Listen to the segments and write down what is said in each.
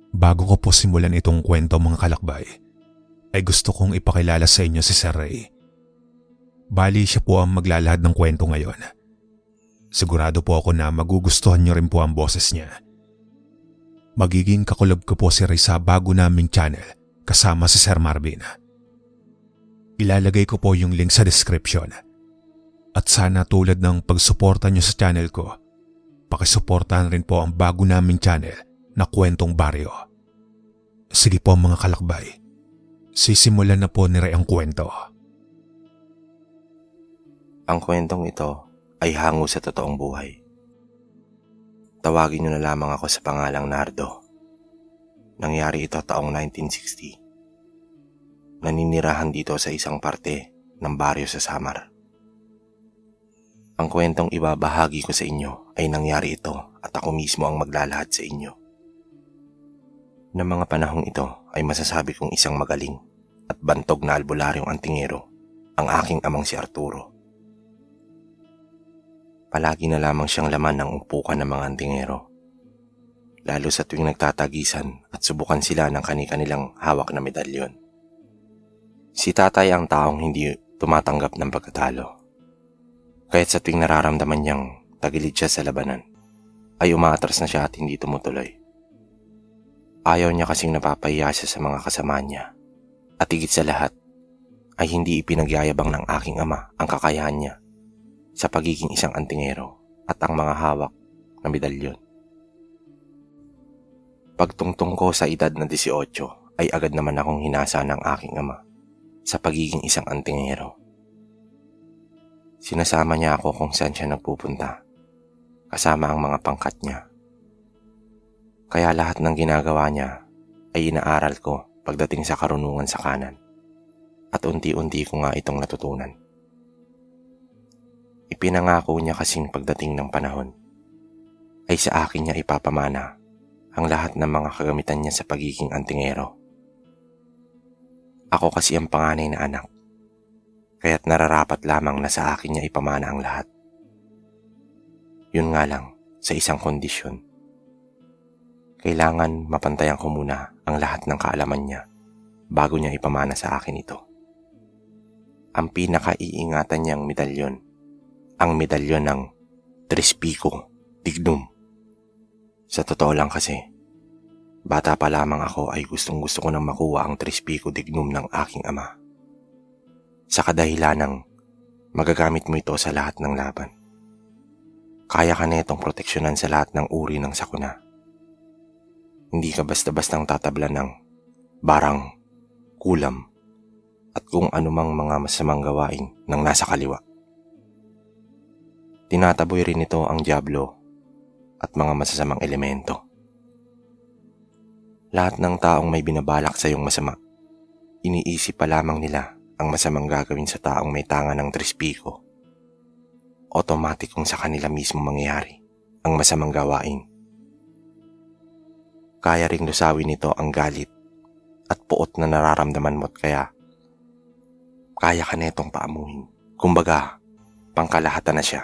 Bago ko po simulan itong kwento mga kalakbay, ay gusto kong ipakilala sa inyo si Sir Ray. Bali siya po ang maglalahad ng kwento ngayon. Sigurado po ako na magugustuhan niyo rin po ang boses niya. Magiging kakulab ko po si Ray sa bago naming channel kasama si Sir Marvin. Ilalagay ko po yung link sa description. At sana tulad ng pagsuporta niyo sa channel ko, pakisuportahan rin po ang bago naming channel na Kwentong Baryo. Sige po mga kalakbay, sisimulan na po ni Ray ang kwento. Ang kwentong ito ay hango sa totoong buhay. Tawagin niyo na lamang ako sa pangalang Nardo. Nangyari ito taong 1960. Naninirahan dito sa isang parte ng baryo sa Samar. Ang kwentong ibabahagi ko sa inyo ay nangyari ito at ako mismo ang maglalahad sa inyo. Na mga panahong ito ay masasabi kong isang magaling at bantog na albularyong antingero ang aking amang si Arturo. Palagi na lamang siyang laman ng umpukan ng mga antingero, lalo sa tuwing nagtatagisan at subukan sila ng kani-kanilang hawak na medalyon. Si tatay ang taong hindi tumatanggap ng pagkatalo. Kaya't sa tuwing nararamdaman niyang tagilid siya sa labanan, ay umaatras na siya at hindi tumutuloy. Ayaw niya kasing napapahiya siya sa mga kasama niya. At higit sa lahat, ay hindi ipinagyayabang ng aking ama ang kakayahan niya sa pagiging isang antingero at ang mga hawak na medalyon. Pagtungtong ko sa edad na 18 ay agad naman akong hinasa ng aking ama sa pagiging isang antingero. Sinasama niya ako kung saan siya nagpupunta, kasama ang mga pangkat niya. Kaya lahat ng ginagawa niya ay inaaral ko pagdating sa karunungan sa kanan at unti-unti ko nga itong natutunan. Ipinangako niya kasing pagdating ng panahon ay sa akin niya ipapamana ang lahat ng mga kagamitan niya sa pagiging antingero. Ako kasi ang panganay na anak, kaya't nararapat lamang na sa akin niya ipamana ang lahat. Yun nga lang, sa isang kondisyon. Kailangan mapantayan ko muna ang lahat ng kaalaman niya bago niya ipamana sa akin ito. Ang pinakaiingatan niyang medalyon, ang medalyon ng Tres Pico Dignum. Sa totoo lang kasi, bata pa lamang ako ay gustong-gusto ko nang makuha ang Tres Pico Dignum ng aking ama. Sa kadahilanang magagamit mo ito sa lahat ng laban. Kaya ka netong proteksyonan sa lahat ng uri ng sakuna. Hindi ka basta-bastang tatablan ng barang, kulam, at kung anumang mga masamang gawain ng nasa kaliwa. Tinataboy rin ito ang diablo at mga masasamang elemento. Lahat ng taong may binabalak sa iyong masama, iniisip pa lamang nila ang masamang gagawin sa taong may tanga ng Tres Pico. Otomatikong sa kanila mismo mangyayari ang masamang gawain. Kaya ring lusawin nito ang galit at puot na nararamdaman mo't kaya ka netong paamuhin. Kumbaga, pangkalahatan na siya.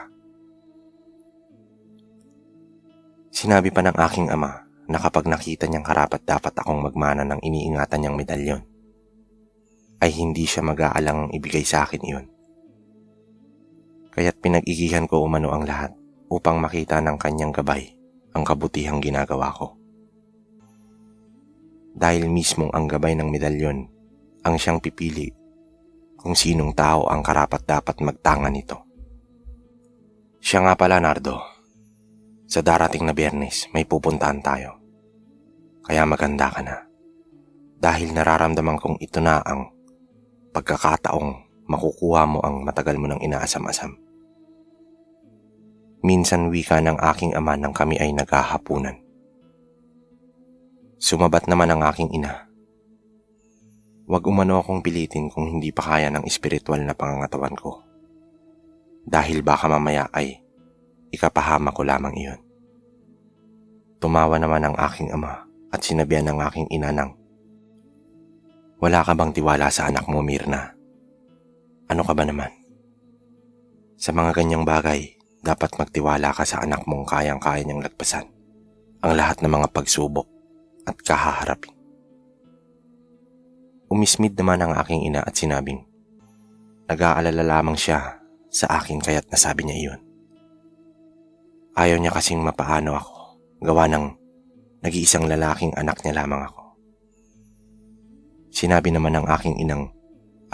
Sinabi pa ng aking ama na kapag nakita niyang karapat-dapat akong magmana ng iniingatan niyang medalyon, ay hindi siya mag-aalang ibigay sa akin iyon. Kaya't pinag-igihan ko umano ang lahat upang makita ng kanyang gabay ang kabutihang ginagawa ko. Dahil mismong ang gabay ng medalyon ang siyang pipili kung sinong tao ang karapat-dapat magtanga nito. Siya nga pala, Nardo. Sa darating na Biyernes may pupuntahan tayo. Kaya maganda ka na. Dahil nararamdaman kong ito na ang pagkakataong makukuha mo ang matagal mo nang inaasam-asam. Minsan wika ng aking ama nang kami ay naghahapunan. Sumabat naman ang aking ina. Huwag umano akong pilitin kung hindi pa kaya ng espiritual na pangangatawan ko. Dahil baka mamaya ay ikapahama ko lamang iyon. Tumawa naman ang aking ama at sinabihan ng aking ina ng, "Wala ka bang tiwala sa anak mo, Mirna? Ano ka ba naman? Sa mga ganyang bagay, dapat magtiwala ka sa anak mong kayang-kaya niyang lagpasan ang lahat ng mga pagsubok at kahaharapin. Umismid naman ang aking ina at sinabing, nag-aalala lamang siya sa akin kaya't nasabi niya iyon. Ayaw niya kasing mapaano ako, gawa ng nag-iisang lalaking anak niya lamang ako. Sinabi naman ng aking inang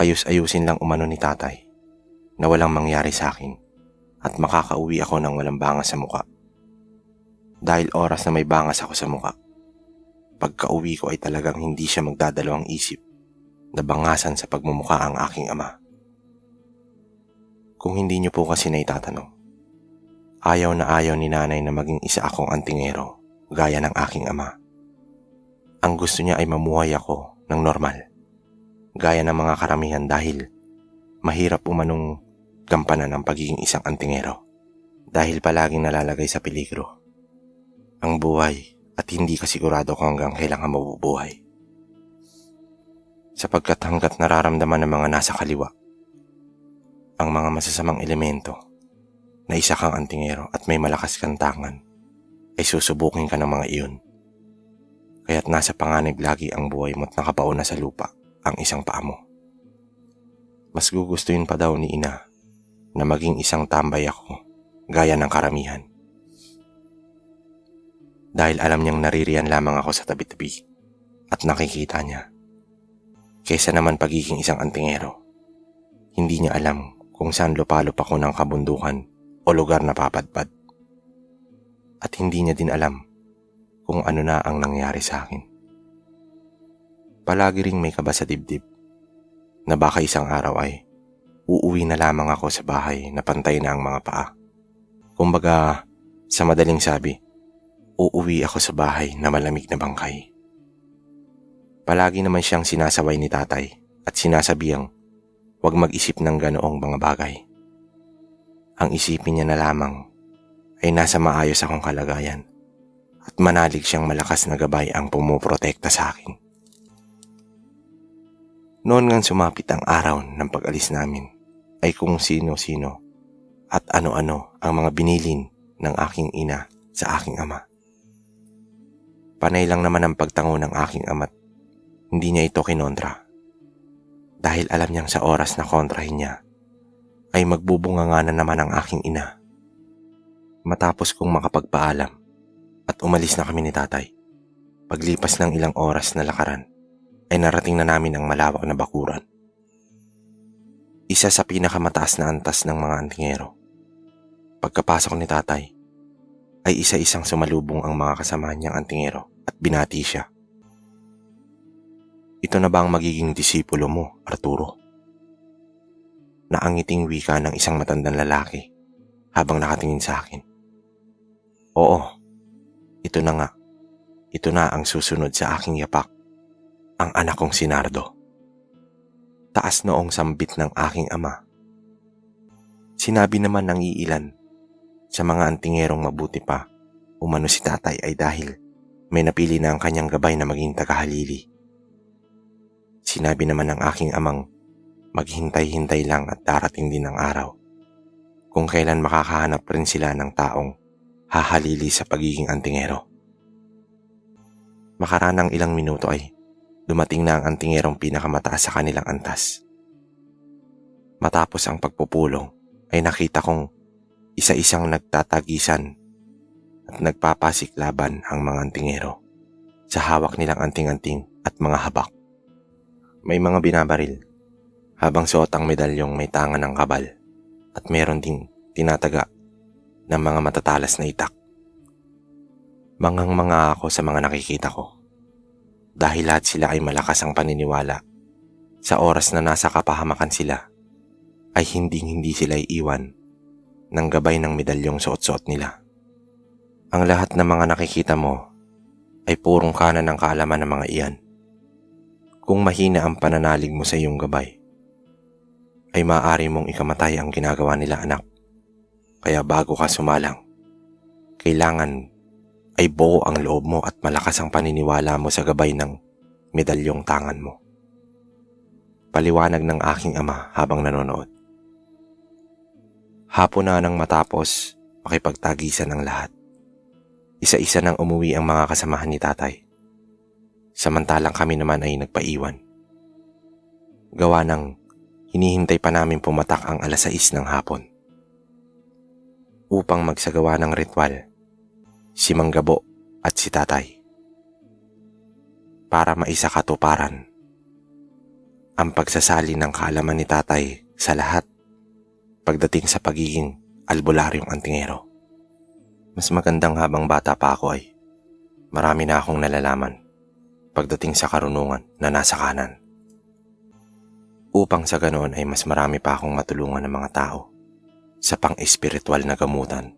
ayus-ayusin lang umano ni tatay na walang mangyari sa akin at makakauwi ako ng walang bangas sa muka. Dahil oras na may bangas ako sa muka, pagka-uwi ko ay talagang hindi siya magdadalawang isip na bangasan sa pagmumukha ang aking ama. Kung hindi niyo po kasi naitatanong, ayaw na ayaw ni nanay na maging isa akong antingero gaya ng aking ama. Ang gusto niya ay mamuhay ako ng normal, gaya ng mga karamihan dahil mahirap umanong gampanan ang pagiging isang antingero dahil palaging nalalagay sa peligro ang buhay at hindi ka sigurado kung hanggang kailan ka mabubuhay. Sapagkat hanggat nararamdaman ng mga nasa kaliwa ang mga masasamang elemento na isa kang antingero at may malakas kang tangan, ay susubukin ka ng mga iyon. Kaya't nasa panganib lagi ang buhay mo't nakapauna sa lupa ang isang paa mo. Mas gugustuhin pa daw ni ina na maging isang tambay ako gaya ng karamihan. Dahil alam niyang naririyan lamang ako sa tabi-tabi at nakikita niya. Kaysa naman pagiging isang antingero, hindi niya alam kung saan lupalop ako ng kabundukan o lugar na papadpad. At hindi niya din alam kung ano na ang nangyari sa akin. Palagi ring may kaba sa dibdib na baka isang araw ay uuwi na lamang ako sa bahay na pantay na ang mga paa. Kumbaga, sa madaling sabi, uuwi ako sa bahay na malamig na bangkay. Palagi naman siyang sinasaway ni tatay at sinasabihang huwag mag-isip ng ganoong mga bagay. Ang isipin niya na lamang ay nasa maayos akong kalagayan at manalig siyang malakas na gabay ang pumuprotekta sa akin. Noon ngang sumapit ang araw ng pag-alis namin ay kung sino-sino at ano-ano ang mga binilin ng aking ina sa aking ama. Panay lang naman ang pagtango ng aking ama't hindi niya ito kinontra. Dahil alam niyang sa oras na kontrahin niya ay magbubunga nga na naman ang aking ina. Matapos kong makapagpaalam at umalis na kami ni tatay, paglipas ng ilang oras na lakaran ay narating na namin ang malawak na bakuran. Isa sa pinakamataas na antas ng mga antingero. Pagkapasok ni tatay ay isa-isang sumalubong ang mga kasama niyang antingero at binati siya. Ito na ba ang magiging disipulo mo, Arturo? Naangiting wika ng isang matandang lalaki habang nakatingin sa akin. Oo, ito na nga. Ito na ang susunod sa aking yapak, ang anak kong si Nardo. Taas noong sambit ng aking ama. Sinabi naman ng iilan sa mga antingerong mabuti pa, umano si tatay ay dahil may napili na ang kanyang gabay na maging tagahalili. Sinabi naman ng aking amang maghintay-hintay lang at darating din ang araw kung kailan makakahanap rin sila ng taong hahalili sa pagiging antingero. Makaranang ilang minuto ay dumating na ang antingerong pinakamataas sa kanilang antas. Matapos ang pagpupulong ay nakita kong isa-isang nagtatagisan at nagpapasiklaban ang mga antingero sa hawak nilang anting-anting at mga habak. May mga binabaril habang suot ang medalyong may tangan ng kabal at meron ding tinataga ng mga matatalas na itak. Mangang-manga ako sa mga nakikita ko dahil lahat sila ay malakas ang paniniwala sa oras na nasa kapahamakan sila ay hindi sila iiwan ng gabay ng medalyong suot-suot nila. Ang lahat ng mga nakikita mo ay purong kanan ng kaalaman ng mga iyan. Kung mahina ang pananalig mo sa iyong gabay, ay maaari mong ikamatay ang ginagawa nila, anak. Kaya bago ka sumalang, kailangan ay buo ang loob mo at malakas ang paniniwala mo sa gabay ng medalyong tangan mo. Paliwanag ng aking ama habang nanonood. Hapon na nang matapos makipagtagisan ng lahat. Isa-isa nang umuwi ang mga kasamahan ni tatay samantalang kami naman ay nagpaiwan. Gawa ng hinihintay pa namin pumatak ang 6:00 ng hapon. Upang magsagawa ng ritual, si Mang Gabo at si Tatay. Para maisakatuparan ang pagsasali ng kaalaman ni Tatay sa lahat pagdating sa pagiging albularyong antingero. Mas magandang habang bata pa ako ay marami na akong nalalaman pagdating sa karunungan na nasa kanan. Upang sa ganoon ay mas marami pa akong matulungan ng mga tao sa pang-espiritual na gamutan.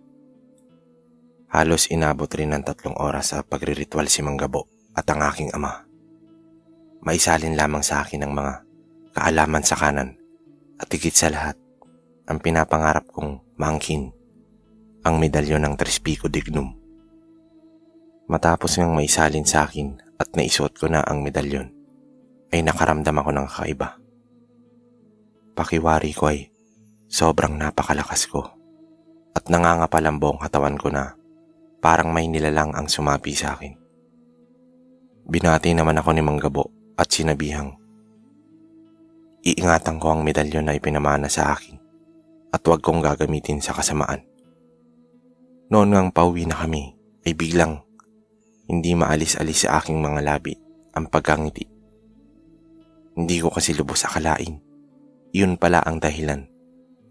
Halos inabot rin ng 3 oras sa pagriritual si Mang Gabo at ang aking ama. Maisalin lamang sa akin ang mga kaalaman sa kanan at higit sa lahat ang pinapangarap kong maangkin ang medalyon ng Tres Pico Dignum. Matapos ngang maisalin sa akin at naisuot ko na ang medalyon, ay nakaramdam ako ng kakaiba. Pakiwari ko ay sobrang napakalakas ko at nangangapal ang buong katawan ko na parang may nilalang ang sumapi sa akin. Binati naman ako ni Mang Gabo at sinabihang iingatan ko ang medalyon na ipinamana sa akin at huwag kong gagamitin sa kasamaan. Noon ngang pauwi na kami ay biglang hindi maalis-alis sa aking mga labi ang pagkangiti. Hindi ko kasi lubos akalain. Yun pala ang dahilan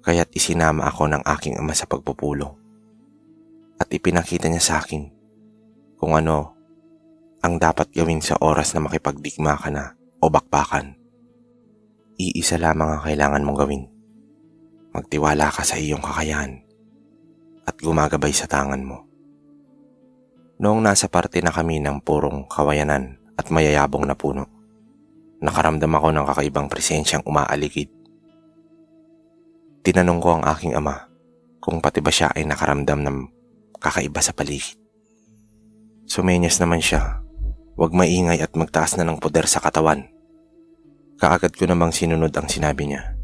kaya't isinama ako ng aking ama sa pagpupulong. At ipinakita niya sa akin kung ano ang dapat gawin sa oras na makipagdigma ka na o bakbakan. Iisa lamang ang kailangan mong gawin. Magtiwala ka sa iyong kakayahan at gumagabay sa tangan mo. Noong nasa parte na kami ng purong kawayanan at mayayabong na puno, nakaramdam ako ng kakaibang presensyang umaaligid. Tinanong ko ang aking ama kung pati ba siya ay nakaramdam ng kakaiba sa paligid. Sumenyas naman siya, huwag maingay at magtaas na ng poder sa katawan. Kaagad ko namang sinunod ang sinabi niya.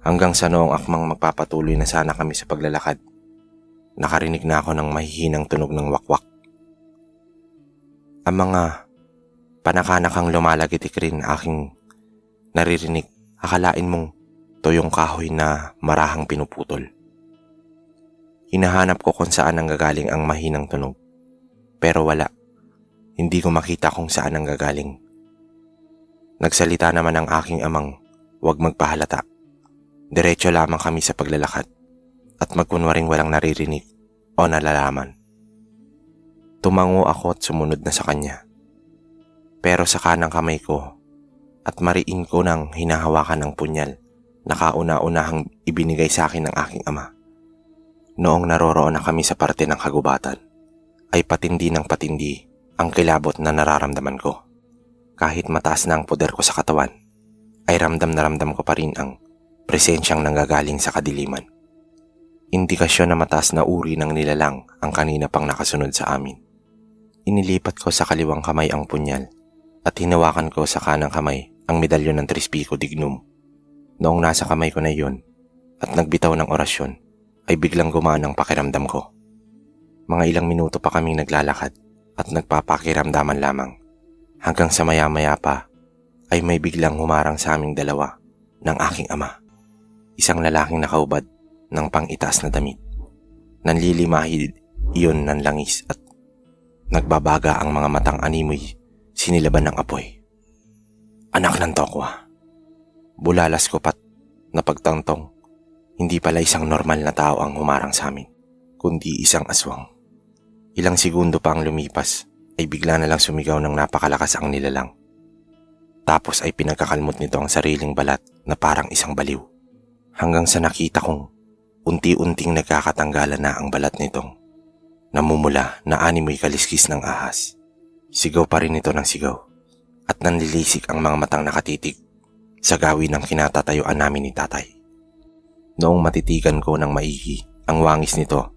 Hanggang sa noong akmang magpapatuloy na sana kami sa paglalakad, nakarinig na ako ng mahihinang tunog ng wakwak. Ang mga panakanakang lumalagitik rin aking naririnig, akalain mong tuyong kahoy na marahang pinuputol. Hinahanap ko kung saan nanggagaling ang mahinang tunog, pero wala. Hindi ko makita kung saan nanggagaling. Nagsalita naman ang aking amang huwag magpahalata. Diretso lamang kami sa paglalakad at magkunwaring walang naririnig o nalalaman. Tumango ako at sumunod na sa kanya. Pero sa kanang kamay ko at mariin ko nang hinahawakan ng punyal na kauna-unahang ibinigay sa akin ng aking ama. Noong naroroon na kami sa parte ng kagubatan, ay patindi ng patindi ang kilabot na nararamdaman ko. Kahit mataas na ang poder ko sa katawan, ay ramdam na ramdam ko pa rin ang presensyang nanggagaling sa kadiliman. Indikasyon na mataas na uri ng nilalang ang kanina pang nakasunod sa amin. Inilipat ko sa kaliwang kamay ang punyal at hinawakan ko sa kanang kamay ang medalyon ng Tres Pico Dignum. Noong nasa kamay ko na yun at nagbitaw ng orasyon, ay biglang gumaan ang pakiramdam ko. Mga ilang minuto pa kaming naglalakad at nagpapakiramdaman lamang hanggang sa maya-maya pa ay may biglang humarang sa aming dalawa ng aking ama. Isang lalaking nakaubad ng pang-itaas na damit. Nanlilimahid iyon ng langis at nagbabaga ang mga matang animoy sinilaban ng apoy. Anak ng Tokwa. Bulalas ko pat na pagtangtong, hindi pala isang normal na tao ang humarang sa amin, kundi isang aswang. Ilang segundo pa ang lumipas ay bigla na lang sumigaw ng napakalakas ang nilalang. Tapos ay pinagkakalmot nito ang sariling balat na parang isang baliw. Hanggang sa nakita kong unti-unting nagkakatanggalan na ang balat nitong namumula na animoy kaliskis ng ahas. Sigaw pa rin ito ng sigaw at nanlilisik ang mga matang nakatitig sa gawin ng kinatatayuan namin ni tatay. Noong matitigan ko ng maigi ang wangis nito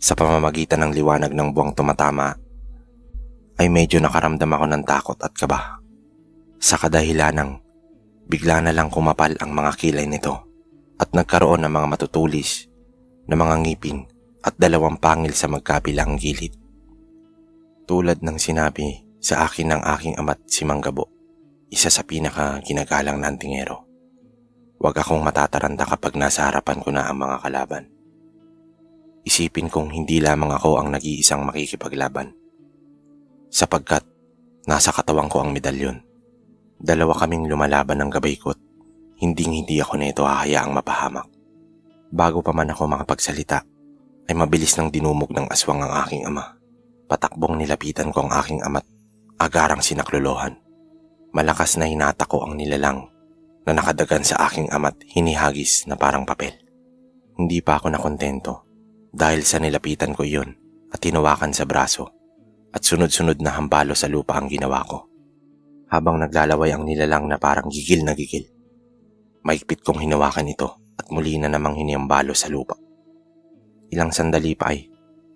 sa pamamagitan ng liwanag ng buwang tumatama, ay medyo nakaramdam ako ng takot at kaba. Sa kadahilan ng bigla na lang kumapal ang mga kilay nito at nagkaroon ng mga matutulis na mga ngipin at 2 pangil sa magkabilang gilid. Tulad ng sinabi Sa akin ng aking ama't si Manggabo, isa sa pinaka-ginagalang na antingero. Huwag akong matataranta kapag nasa harapan ko na ang mga kalaban. Isipin kong hindi lamang ako ang nag-iisang makikipaglaban. Sapagkat nasa katawan ko ang medalyon. Dalawa kaming lumalaban ng gabay ko't hindi ako nito hahayaang mapahamak. Bago pa man ako makapagsalita, ay mabilis nang dinumog ng aswang ang aking ama. Patakbong nilapitan ko ang aking ama't agarang sinaklolohan. Malakas na hinata ko ang nilalang na nakadagan sa aking ama't hinihagis na parang papel. Hindi pa ako nakontento dahil sa nilapitan ko iyon at hinawakan sa braso at sunod-sunod na hambalo sa lupa ang ginawa ko. Habang naglalaway ang nilalang na parang gigil na gigil, maigpit kong hinawakan ito at muli na namang hinihambalo sa lupa. Ilang sandali pa ay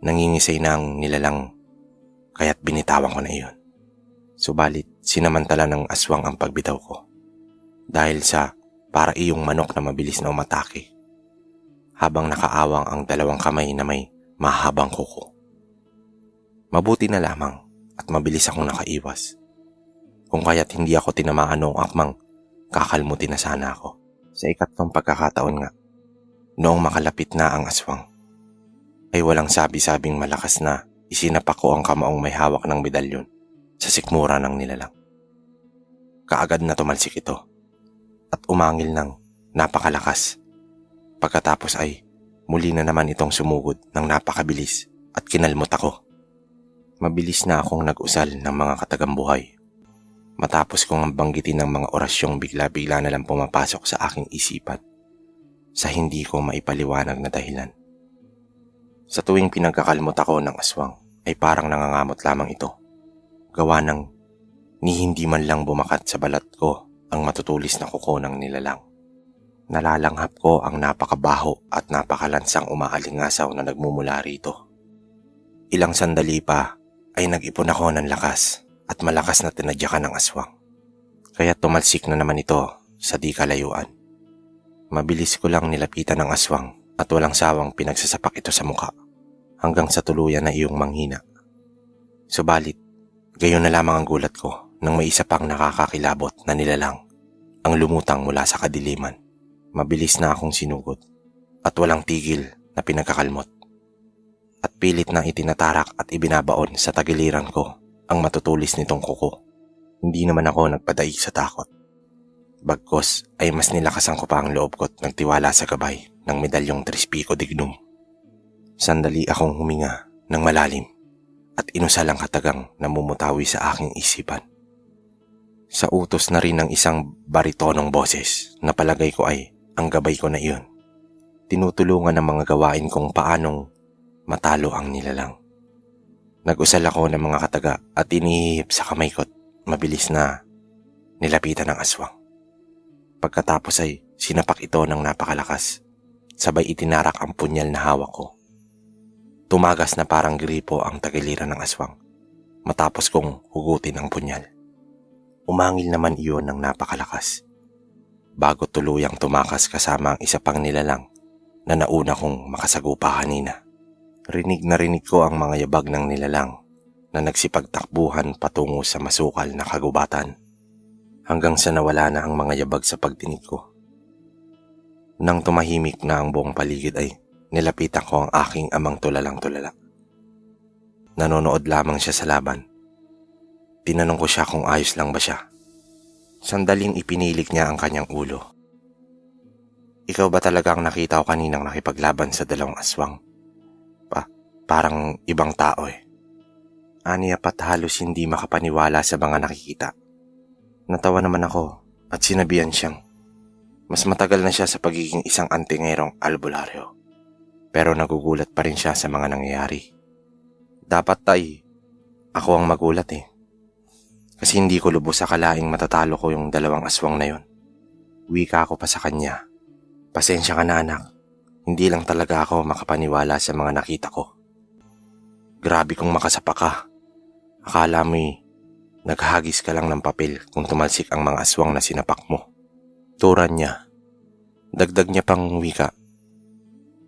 nangingisay na ang nilalang kaya't binitawan ko na iyon. Subalit sinamantala ng aswang ang pagbitaw ko dahil sa para iyong manok na mabilis na umatake habang nakaawang ang dalawang kamay na may mahabang kuko. Mabuti na lamang at mabilis akong nakaiwas. Kung kaya't hindi ako tinamaan noong akmang kakalmutin na sana ako. Sa ikatlong pagkakataon nga, noong makalapit na ang aswang, ay walang sabi-sabing malakas na isinapak ko ang kamaong may hawak ng medalyon sa sikmura ng nilalang. Kaagad na tumalsik ito at umangil ng napakalakas. Pagkatapos ay muli na naman itong sumugod ng napakabilis at kinalmot ako. Mabilis na akong nag-usal ng mga katagambuhay. Matapos kong banggitin ng mga orasyong bigla-bigla na lang pumapasok sa aking isipan sa hindi ko maipaliwanag na dahilan. Sa tuwing pinagkakalmot ako ng aswang ay parang nangangamot lamang ito. Gawa ng ni hindi man lang bumakat sa balat ko ang matutulis na kuko ng nilalang. Nalalanghap ko ang napakabaho at napakalansang umaalingasaw na nagmumula rito. Ilang sandali pa ay nag-ipon ako ng lakas at malakas na tinadyakan ng aswang. Kaya tumalsik na naman ito sa di kalayuan. Mabilis ko lang nilapitan ng aswang at walang sawang pinagsasapak ito sa mukha hanggang sa tuluyan na iyong manghina. Subalit, gayon na lamang ang gulat ko nang may isa pang nakakakilabot na nilalang ang lumutang mula sa kadiliman. Mabilis na akong sinugod at walang tigil na pinagkakalmot. At pilit na itinatarak at ibinabaon sa tagiliran ko ang matutulis nitong kuko. Hindi naman ako nagpadaig sa takot. Bagkos ay mas nilakasan ko pa ang loob ko't nagtiwala sa gabay ng medalyong Trispico Dignum. Sandali akong huminga ng malalim at inusal ang katagang namumutawi sa aking isipan. Sa utos na rin ng isang baritonong boses na palagay ko ay ang gabay ko na iyon. Tinutulungan ng mga gawain kung paanong matalo ang nilalang. Nag-usal ako ng mga kataga at inihihip sa kamay ko't mabilis na nilapitan ng aswang. Pagkatapos ay sinapak ito ng napakalakas. Sabay itinarak ang punyal na hawak ko. Tumagas na parang gripo ang tagiliran ng aswang matapos kong hugutin ang punyal. Umangil naman iyon ng napakalakas bago tuluyang tumakas kasama ang isa pang nilalang na nauna kong makasagupa kanina. Rinig na rinig ko ang mga yabag ng nilalang na nagsipagtakbuhan patungo sa masukal na kagubatan hanggang sa nawala na ang mga yabag sa pagdinig ko. Nang tumahimik na ang buong paligid ay nilapitan ko ang aking amang tulalang-tulala. Nanonood lamang siya sa laban. Tinanong ko siya kung ayos lang ba siya. Sandaling ipinilik niya ang kanyang ulo. Ikaw ba talaga ang nakita ko kaninang nakipaglaban sa dalawang aswang? Parang ibang tao eh. Aniya pat halos hindi makapaniwala sa mga nakikita. Natawa naman ako at sinabihan siyang mas matagal na siya sa pagiging isang antingerong albularyo. Pero nagugulat pa rin siya sa mga nangyayari. Dapat tay, ako ang magulat eh. Kasi hindi ko lubos akalaing matatalo ko yung dalawang aswang na yon. Wika ako pa sa kanya. Pasensya ka na anak. Hindi lang talaga ako makapaniwala sa mga nakita ko. Grabe kung makasapa ka. Akala mo'y naghagis ka lang ng papel kung tumalsik ang mga aswang na sinapak mo. Turan niya. Dagdag niya pang wika.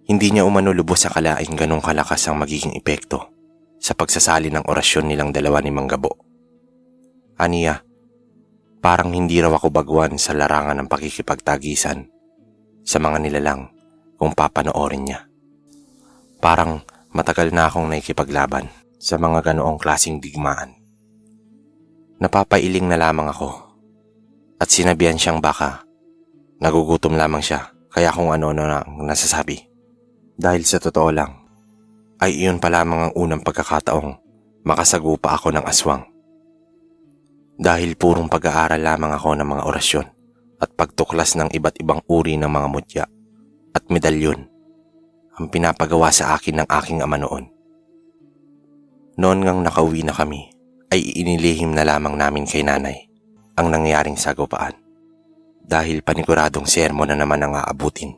Hindi niya umano lubos akalaing ganong kalakas ang magiging epekto sa pagsasali ng orasyon nilang dalawa ni Manggabo. Aniya, parang hindi raw ako baguhan sa larangan ng pakikipagtagisan sa mga nilalang kung papanoorin niya. Parang matagal na akong nakikipaglaban sa mga ganoong klaseng digmaan. Napapailing na lamang ako at sinabihan siyang baka nagugutom lamang siya kaya kung ano-ano na ang nasasabi. Dahil sa totoo lang, ay iyon pa lamang ang unang pagkakataong makasagupa ako ng aswang. Dahil purong pag-aaral lamang ako ng mga orasyon at pagtuklas ng iba't ibang uri ng mga mutya at medalyon ang pinapagawa sa akin ng aking ama noon. Noon ngang nakauwi na kami, ay inilihim na lamang namin kay nanay ang nangyaring sagupaan. Dahil paniguradong sermon na naman ang aabutin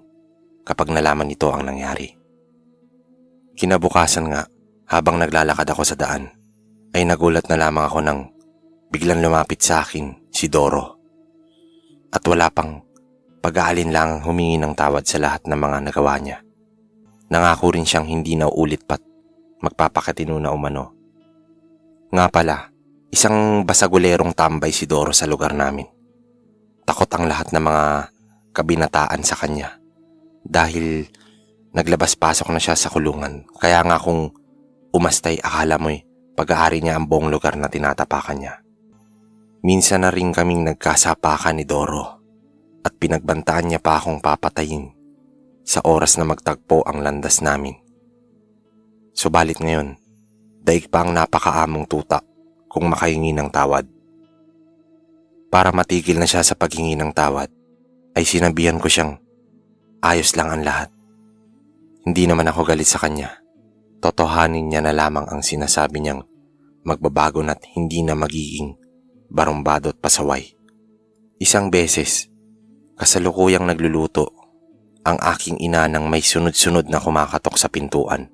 kapag nalaman nito ang nangyari. Kinabukasan nga, habang naglalakad ako sa daan, ay nagulat na lamang ako nang biglang lumapit sa akin si Doro. At wala pang pag-aalinlangang humingi ng tawad sa lahat ng mga nagawa niya. Nangako rin siyang hindi na uulit pat magpapakatino na umano. Nga pala, isang basagulerong tambay si Doro sa lugar namin. Takot ang lahat ng mga kabinataan sa kanya dahil naglabas-pasok na siya sa kulungan. Kaya nga kung umastay akala mo'y pag-aari niya ang buong lugar na tinatapakan niya. Minsan na rin kaming nagkasapakan ni Doro at pinagbantaan niya pa akong papatayin sa oras na magtagpo ang landas namin. Subalit ngayon, daig pa ang napakaamong tuta kung makahingi ng tawad. Para matigil na siya sa paghingi ng tawad, ay sinabihan ko siyang ayos lang ang lahat. Hindi naman ako galit sa kanya. Totohanin niya na lamang ang sinasabi niyang magbabago na't hindi na magiging barumbado at pasaway. Isang beses, kasalukuyang nagluluto ang aking ina nang may sunod-sunod na kumakatok sa pintuan.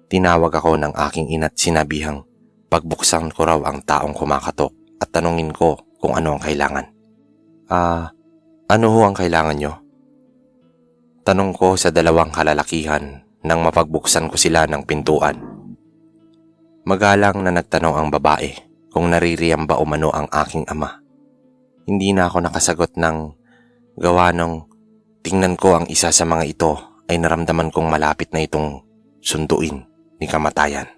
Tinawag ako ng aking ina't sinabihang pagbuksan ko raw ang taong kumakatok at tanungin ko kung ano ang kailangan. Ano ho ang kailangan nyo? Tanong ko sa dalawang kalalakihan nang mapagbuksan ko sila ng pintuan. Magalang na nagtanong ang babae kung naririyam ba umano ang aking ama. Hindi na ako nakasagot ng gawa ng tingnan ko ang isa sa mga ito ay naramdaman kong malapit na itong sunduin ni kamatayan.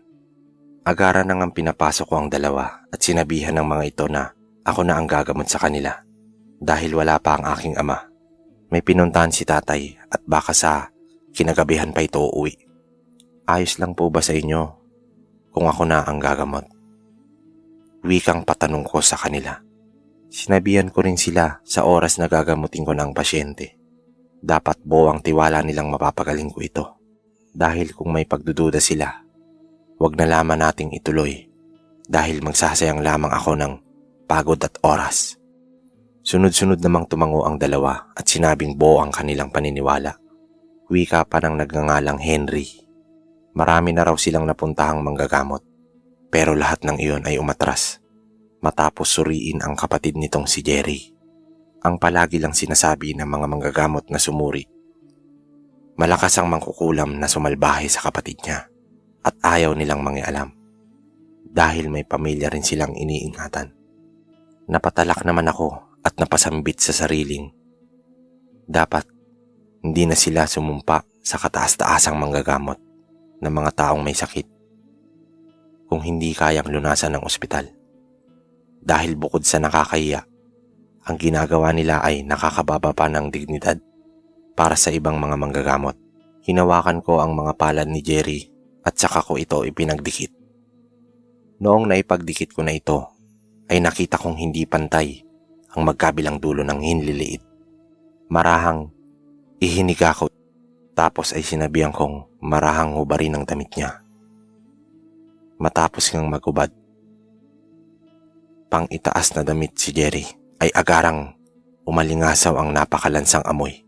Agaran nang ang pinapasok ko ang dalawa at sinabihan ng mga ito na ako na ang gagamot sa kanila dahil wala pa ang aking ama. May pinuntahan si tatay at baka sa kinagabihan pa ito uuwi. Ayos lang po ba sa inyo kung ako na ang gagamot? Wikang patanong ko sa kanila. Sinabihan ko rin sila sa oras na gagamutin ko ng pasyente. Dapat buo ang tiwala nilang mapapagaling ko ito. Dahil kung may pagdududa sila, wag na lamang nating ituloy dahil magsasayang lamang ako ng pagod at oras. Sunod-sunod namang tumango ang dalawa at sinabing buo ang kanilang paniniwala. Wika pa ng nagngangalang Henry. Marami na raw silang napuntahang manggagamot pero lahat ng iyon ay umatras matapos suriin ang kapatid nitong si Jerry. Ang palagi lang sinasabi ng mga manggagamot na sumuri. Malakas ang mangkukulam na sumalbahe sa kapatid niya at ayaw nilang mangialam dahil may pamilya rin silang iniingatan. Napatalak naman ako at napasambit sa sariling dapat hindi na sila sumumpa sa kataas-taasang manggagamot ng mga taong may sakit kung hindi kayang lunasan ng ospital. Dahil bukod sa nakakahiya, ang ginagawa nila ay nakakababa pa ng dignidad para sa ibang mga manggagamot. Hinawakan ko ang mga palad ni Jerry at saka ko ito ipinagdikit. Noong naipagdikit ko na ito, ay nakita kong hindi pantay ang magkabilang dulo ng hinliliit. Marahang ihiniga ko tapos ay sinabihan kong marahang hubarin ang damit niya. Matapos ngang magubad, pang itaas na damit si Jerry ay agarang umalingasaw ang napakalansang amoy.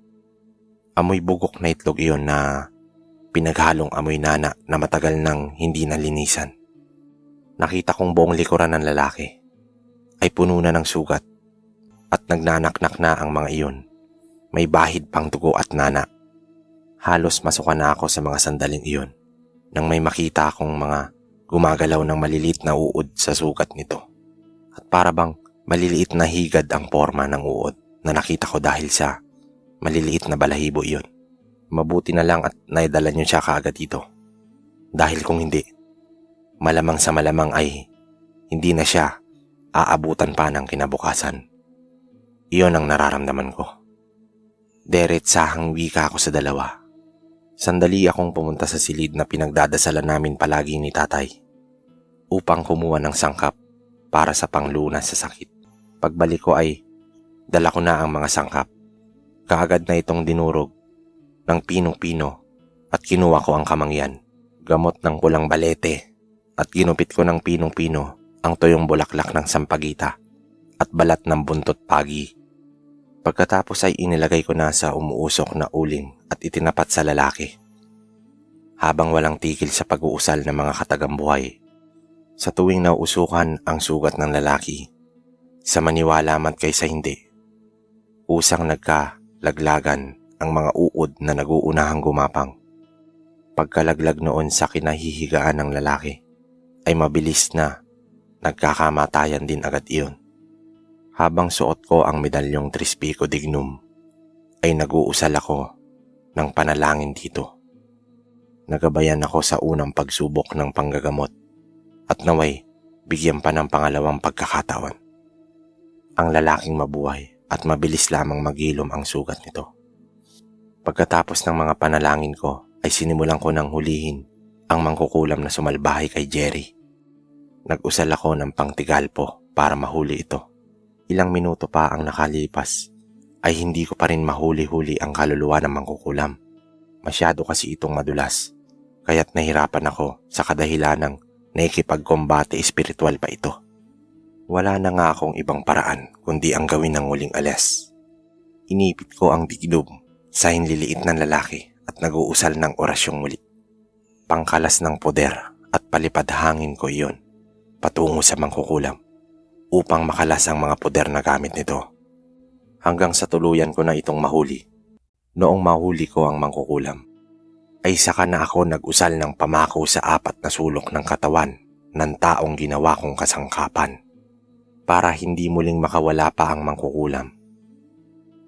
Amoy bugok na itlog iyon na pinaghalong amoy nana na matagal nang hindi nalinisan. Nakita kong buong likuran ng lalaki ay puno na ng sugat at nagnanaknak na ang mga iyon. May bahid pang dugo at nana. Halos masuka na ako sa mga sandaling iyon nang may makita akong mga gumagalaw ng malilit na uod sa sugat nito. At para bang maliliit na higad ang forma ng uod na nakita ko dahil sa maliliit na balahibo iyon. Mabuti na lang at naidala niyo siya kaagad dito. Dahil kung hindi, malamang sa malamang ay hindi na siya aabutan pa ng kinabukasan. Iyon ang nararamdaman ko. Diretsahang wika ako sa dalawa. Sandali akong pumunta sa silid na pinagdadasalan namin palagi ni tatay upang kumuha ng sangkap para sa panglunas sa sakit. Pagbalik ko ay dala ko na ang mga sangkap. Kaagad na itong dinurog ng pinong-pino at kinuha ko ang kamangyan, gamot ng pulang balete at ginupit ko ng pinong-pino ang tuyong bulaklak ng sampagita at balat ng buntot pagi. Pagkatapos ay inilagay ko na sa umuusok na uling at itinapat sa lalaki. Habang walang tigil sa pag-uusal ng mga katagambuhay, sa tuwing nauusukan ang sugat ng lalaki, sa maniwala man kaysa hindi, usang nagkalaglagan ang mga uod na naguunahang gumapang. Pagkalaglag noon sa kinahihigaan ng lalaki, ay mabilis na nagkakamatayan din agad iyon. Habang suot ko ang medalyong Trispico Dignum, ay nag-uusal ako ng panalangin dito. Nagabayan ako sa unang pagsubok ng panggagamot at naway bigyan pa ng pangalawang pagkakataon. Ang lalaking mabuhay at mabilis lamang magilom ang sugat nito. Pagkatapos ng mga panalangin ko ay sinimulan ko ng hulihin ang mangkukulam na sumalbahay kay Jerry. Nag-usal ako ng pangtigalpo para mahuli ito. Ilang minuto pa ang nakalipas ay hindi ko pa rin mahuli-huli ang kaluluwa ng mangkukulam. Masyado kasi itong madulas, kaya't nahirapan ako sa kadahilanang nakikipagkombate espiritual pa ito. Wala na nga akong ibang paraan kundi ang gawin ng muling alas. Inipit ko ang digdum sa hinliliit ng lalaki at nag-uusal ng orasyong muli. Pangkalas ng poder at palipad hangin ko iyon patungo sa mangkukulam upang makalas ang mga poder na gamit nito. Hanggang sa tuluyan ko na itong mahuli. Noong mahuli ko ang mangkukulam, ay saka na ako nag-usal ng pamako sa 4 na sulok ng katawan ng taong ginawa kong kasangkapan para hindi muling makawala pa ang mangkukulam.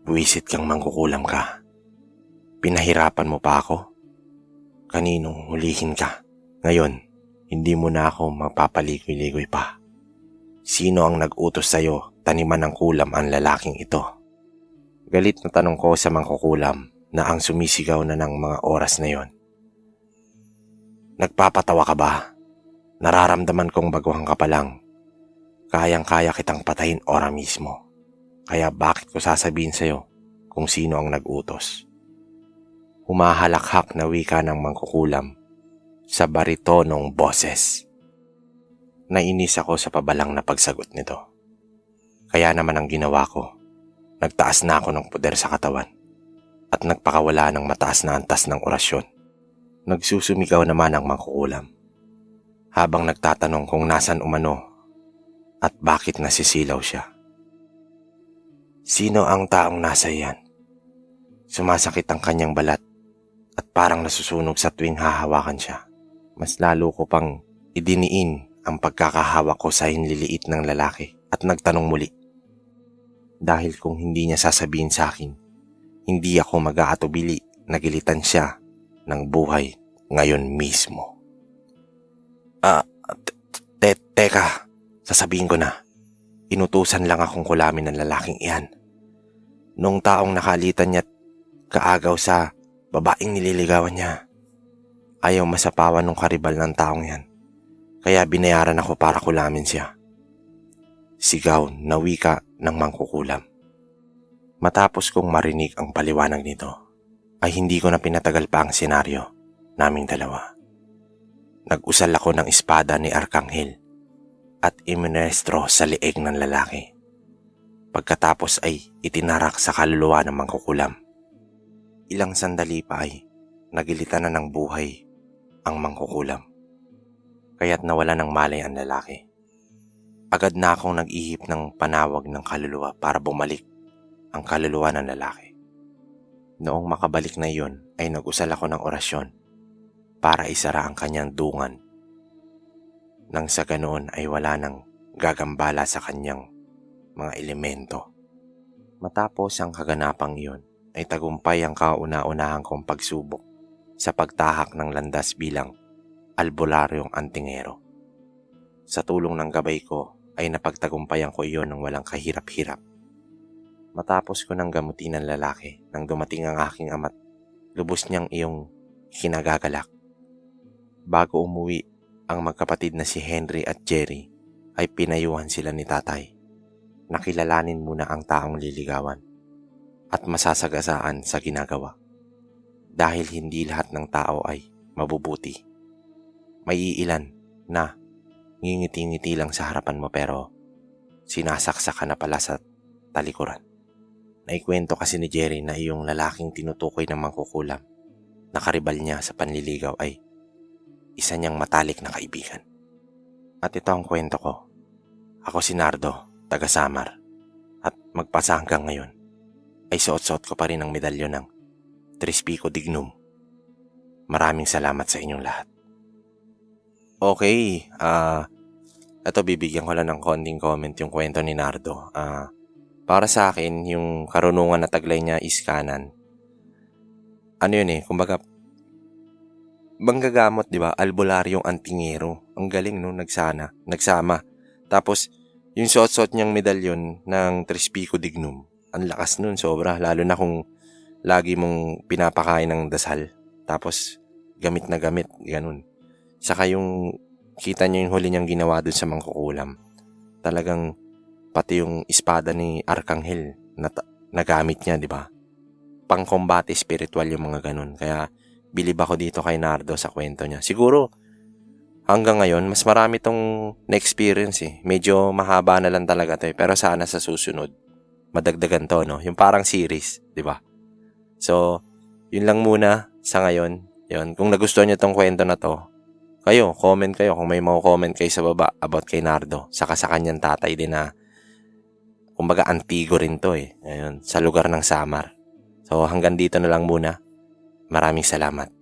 Buwisit kang mangkukulam ka. Pinahirapan mo pa ako? Kaninong hulihin ka? Ngayon, hindi mo na ako magpapaligoy-ligoy pa. Sino ang nag-utos sa'yo taniman ng kulam ang lalaking ito? Galit na tanong ko sa mangkukulam na ang sumisigaw na ng mga oras na yon. Nagpapatawa ka ba? Nararamdaman kong baguhan ka pa lang. Kayang-kaya kitang patayin ora mismo. Kaya bakit ko sasabihin sa'yo kung sino ang nag-utos? Humahalakhak na wika ng mangkukulam sa baritonong boses. Nainis ako sa pabalang na pagsagot nito. Kaya naman ang ginawa ko, nagtaas na ako ng poder sa katawan at nagpakawala ng mataas na antas ng orasyon. Nagsusumigaw naman ang mangkukulam habang nagtatanong kung nasan umano at bakit nasisilaw siya. Sino ang taong nasa iyan? Sumasakit ang kanyang balat at parang nasusunog sa tuwing hahawakan siya. Mas lalo ko pang idiniin ang pagkakahawak ko sa hinliliit ng lalaki at nagtanong muli. Dahil kung hindi niya sasabihin sa akin, hindi ako mag-aatubili na gilitan siya ng buhay ngayon mismo. Teka, sasabihin ko na. Inutusan lang akong kulamin ng lalaking iyan. Nung taong nakalitan niya kaagaw sa babaeng nililigawan niya, ayaw masapawan ng karibal ng taong yan. Kaya binayaran ako para kulamin siya. Sigaw na wika ng mangkukulam. Matapos kong marinig ang paliwanag nito, ay hindi ko na pinatagal pa ang senaryo naming dalawa. Nag-usal ako ng espada ni Arkanghel at iminestro sa leeg ng lalaki. Pagkatapos ay itinarak sa kaluluwa ng mangkukulam. Ilang sandali pa ay nagilitan na ng buhay ang mangkukulam. Kaya't nawala ng malay ang lalaki. Agad na akong nag-ihip ng panawag ng kaluluwa para bumalik ang kaluluwa ng lalaki. Noong makabalik na iyon ay nag-usal ako ng orasyon para isara ang kanyang dungan. Nang sa ganoon ay wala nang gagambala sa kanyang mga elemento. Matapos ang kaganapang iyon, ay tagumpay ang kauna-unahang kong pagsubok sa pagtahak ng landas bilang albularyong antingero. Sa tulong ng gabay ko ay napagtagumpayan ko iyon ng walang kahirap-hirap. Matapos ko ng gamutin ng lalaki nang dumating ang aking ama't lubos niyang iyong kinagagalak. Bago umuwi, ang magkapatid na si Henry at Jerry ay pinayuhan sila ni tatay. Nakilalanin muna ang taong liligawan at masasagasaan sa ginagawa. Dahil hindi lahat ng tao ay mabubuti. May iilan na ngingiti-ngiti lang sa harapan mo pero sinasaksak ka na pala sa talikuran. Naikwento kasi ni Jerry na iyong lalaking tinutukoy ng mangkukulam na karibal niya sa panliligaw ay isa niyang matalik na kaibigan. At ito ang kwento ko. Ako si Nardo, taga Samar, at magpasa hanggang ngayon ay suot-suot ko pa rin ang medalyon ng Tres Pico Dignum. Maraming salamat sa inyong lahat. Okay, ito bibigyan ko lang ng konting comment yung kwento ni Nardo. Para sa akin, yung karunungan na taglay niya is kanan. Ano yun kumbaga, manggagamot, di ba? Albularyong antingero. Ang galing, no? Nagsama. Tapos, yung suot-suot niyang medalyon ng Tres Pico Dignum, ang lakas nun, sobra. Lalo na kung lagi mong pinapakain ng dasal. Tapos, gamit na gamit, ganun. Saka yung, kita niyo yung huli niyang ginawa dun sa mangkukulam. Talagang, pati yung espada ni Arkanghel na nagamit niya, di ba? Pangkombate spiritual yung mga ganun. Kaya, bilib ako dito kay Nardo sa kwento niya. Siguro, hanggang ngayon, mas marami tong na-experience Medyo mahaba na lang talaga to Pero sana sa susunod, madagdagan to, no? Yung parang series, di ba? So, yun lang muna sa ngayon. Yun. Kung nagustuhan niyo tong kwento na to, comment kayo kung may mga comment kayo sa baba about kay Nardo. Saka sa kanyang tatay din na, kumbaga antigo rin to Ayun, sa lugar ng Samar. So, hanggang dito na lang muna. Maraming salamat.